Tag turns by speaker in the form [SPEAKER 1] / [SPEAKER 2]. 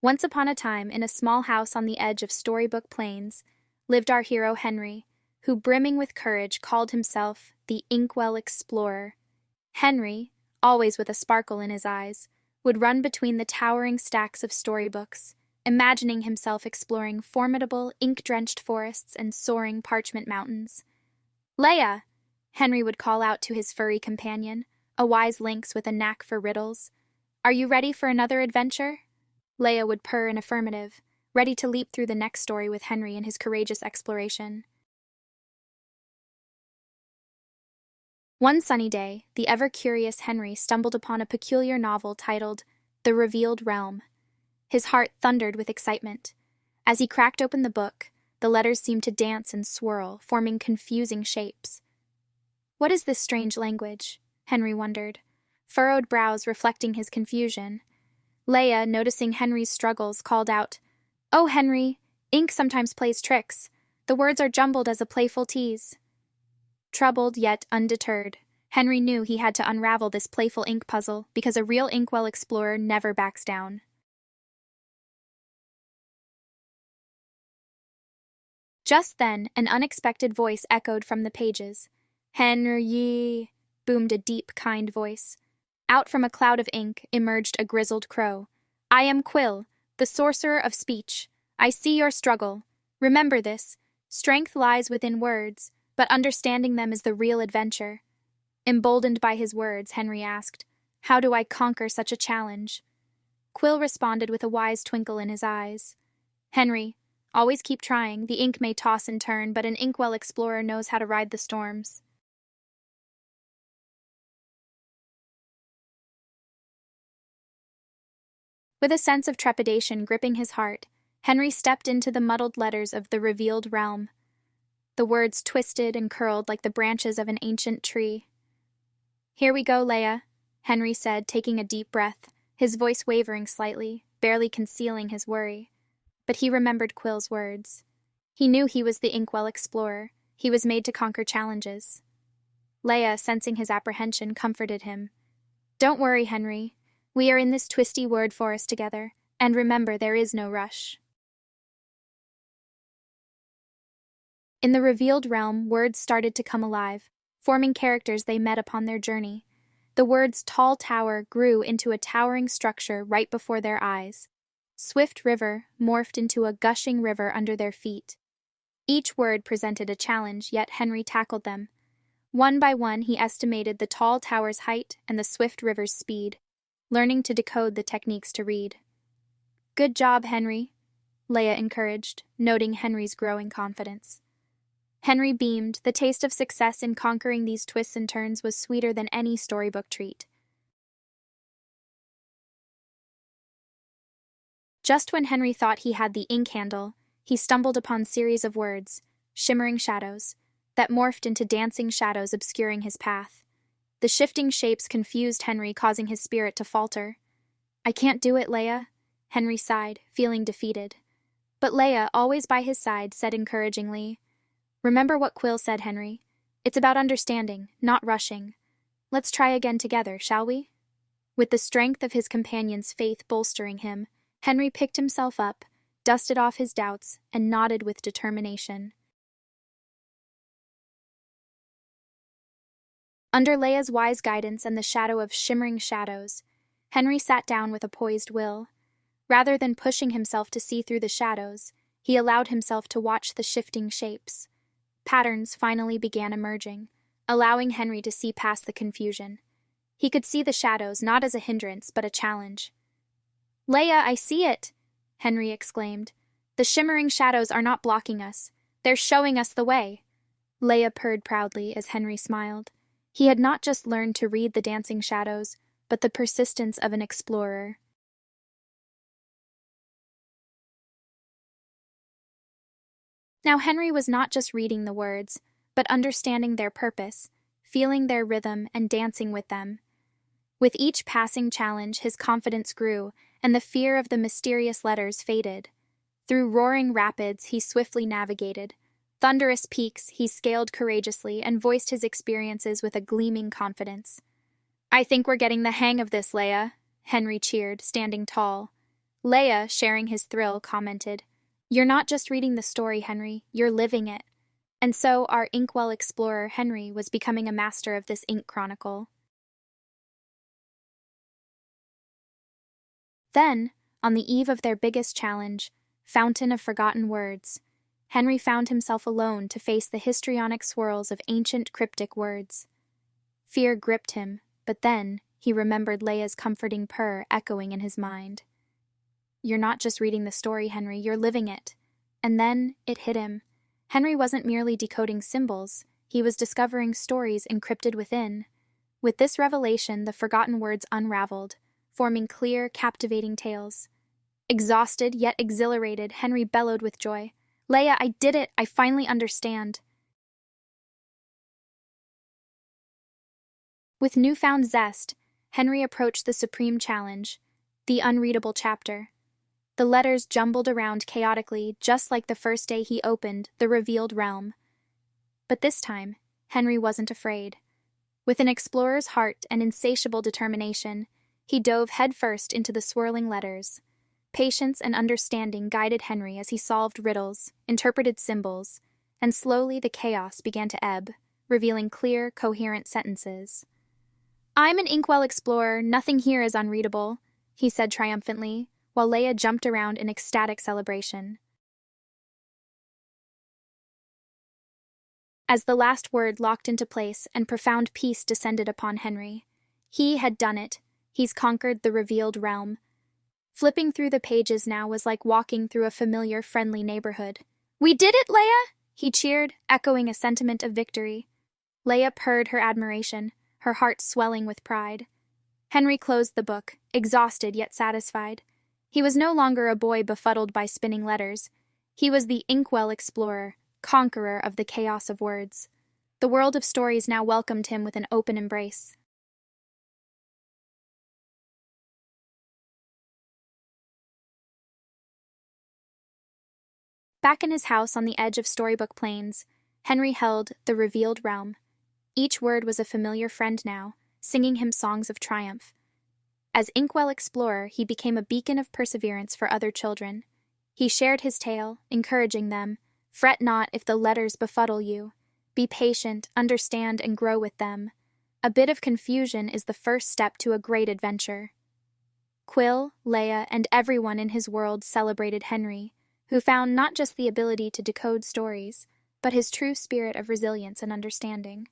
[SPEAKER 1] Once upon a time, in a small house on the edge of Storybook Plains, lived our hero Henry, who, brimming with courage, called himself the Inkwell Explorer. Henry, always with a sparkle in his eyes, would run between the towering stacks of storybooks, imagining himself exploring formidable, ink-drenched forests and soaring parchment mountains. "Leia!" Henry would call out to his furry companion, a wise lynx with a knack for riddles. "Are you ready for another adventure?" Leia would purr in affirmative, ready to leap through the next story with Henry in his courageous exploration. One sunny day, the ever-curious Henry stumbled upon a peculiar novel titled The Revealed Realm. His heart thundered with excitement. As he cracked open the book, the letters seemed to dance and swirl, forming confusing shapes. "What is this strange language?" Henry wondered, furrowed brows reflecting his confusion. Leia, noticing Henry's struggles, called out, "Oh, Henry, ink sometimes plays tricks. The words are jumbled as a playful tease." Troubled yet undeterred, Henry knew he had to unravel this playful ink puzzle because a real Inkwell explorer never backs down. Just then, an unexpected voice echoed from the pages. "Henry," boomed a deep, kind voice. Out from a cloud of ink emerged a grizzled crow. "I am Quill, the sorcerer of speech. I see your struggle. Remember this. Strength lies within words, but understanding them is the real adventure." Emboldened by his words, Henry asked, "How do I conquer such a challenge?" Quill responded with a wise twinkle in his eyes. "Henry, always keep trying. The ink may toss and turn, but an Inkwell explorer knows how to ride the storms." With a sense of trepidation gripping his heart, Henry stepped into the muddled letters of the revealed realm. The words twisted and curled like the branches of an ancient tree. "Here we go, Leia," Henry said, taking a deep breath, his voice wavering slightly, barely concealing his worry. But he remembered Quill's words. He knew he was the Inkwell Explorer. He was made to conquer challenges. Leia, sensing his apprehension, comforted him. "Don't worry, Henry. We are in this twisty word forest together, and remember, there is no rush." In the revealed realm, words started to come alive, forming characters they met upon their journey. The words tall tower grew into a towering structure right before their eyes. Swift river morphed into a gushing river under their feet. Each word presented a challenge, yet Henry tackled them. One by one, he estimated the tall tower's height and the swift river's speed, learning to decode the techniques to read. "Good job, Henry," Leia encouraged, noting Henry's growing confidence. Henry beamed. The taste of success in conquering these twists and turns was sweeter than any storybook treat. Just when Henry thought he had the ink handle, he stumbled upon a series of words, shimmering shadows, that morphed into dancing shadows obscuring his path. The shifting shapes confused Henry, causing his spirit to falter. "I can't do it, Leia," Henry sighed, feeling defeated. But Leia, always by his side, said encouragingly, "Remember what Quill said, Henry. It's about understanding, not rushing. Let's try again together, shall we?" With the strength of his companion's faith bolstering him, Henry picked himself up, dusted off his doubts, and nodded with determination. Under Leia's wise guidance and the shadow of shimmering shadows, Henry sat down with a poised will. Rather than pushing himself to see through the shadows, he allowed himself to watch the shifting shapes. Patterns finally began emerging, allowing Henry to see past the confusion. He could see the shadows not as a hindrance, but a challenge. "Leia, I see it!" Henry exclaimed. "The shimmering shadows are not blocking us. They're showing us the way." Leia purred proudly as Henry smiled. He had not just learned to read the dancing shadows, but the persistence of an explorer. Now Henry was not just reading the words, but understanding their purpose, feeling their rhythm, and dancing with them. With each passing challenge, his confidence grew, and the fear of the mysterious letters faded. Through roaring rapids, he swiftly navigated. Thunderous peaks, he scaled courageously and voiced his experiences with a gleaming confidence. "I think we're getting the hang of this, Leia," Henry cheered, standing tall. Leia, sharing his thrill, commented, "You're not just reading the story, Henry, you're living it." And so our Inkwell Explorer, Henry, was becoming a master of this ink chronicle. Then, on the eve of their biggest challenge, Fountain of Forgotten Words, Henry found himself alone to face the histrionic swirls of ancient cryptic words. Fear gripped him, but then he remembered Leia's comforting purr echoing in his mind. "You're not just reading the story, Henry, you're living it." And then it hit him. Henry wasn't merely decoding symbols, he was discovering stories encrypted within. With this revelation, the forgotten words unraveled, forming clear, captivating tales. Exhausted yet exhilarated, Henry bellowed with joy. "Leia, I did it! I finally understand." With newfound zest, Henry approached the supreme challenge, the unreadable chapter. The letters jumbled around chaotically, just like the first day he opened the revealed realm. But this time, Henry wasn't afraid. With an explorer's heart and insatiable determination, he dove headfirst into the swirling letters. Patience and understanding guided Henry as he solved riddles, interpreted symbols, and slowly the chaos began to ebb, revealing clear, coherent sentences. "I'm an Inkwell Explorer, nothing here is unreadable," he said triumphantly, while Leia jumped around in ecstatic celebration. As the last word locked into place and profound peace descended upon Henry, he had done it. He's conquered the revealed realm. Flipping through the pages now was like walking through a familiar, friendly neighborhood. "We did it, Leia!" he cheered, echoing a sentiment of victory. Leia purred her admiration, her heart swelling with pride. Henry closed the book, exhausted yet satisfied. He was no longer a boy befuddled by spinning letters. He was the Inkwell Explorer, conqueror of the chaos of words. The world of stories now welcomed him with an open embrace. Back in his house on the edge of Storybook Plains, Henry held the revealed realm. Each word was a familiar friend now, singing him songs of triumph. As Inkwell Explorer, he became a beacon of perseverance for other children. He shared his tale, encouraging them, "Fret not if the letters befuddle you. Be patient, understand, and grow with them. A bit of confusion is the first step to a great adventure." Quill, Leia, and everyone in his world celebrated Henry, who found not just the ability to decode stories, but his true spirit of resilience and understanding.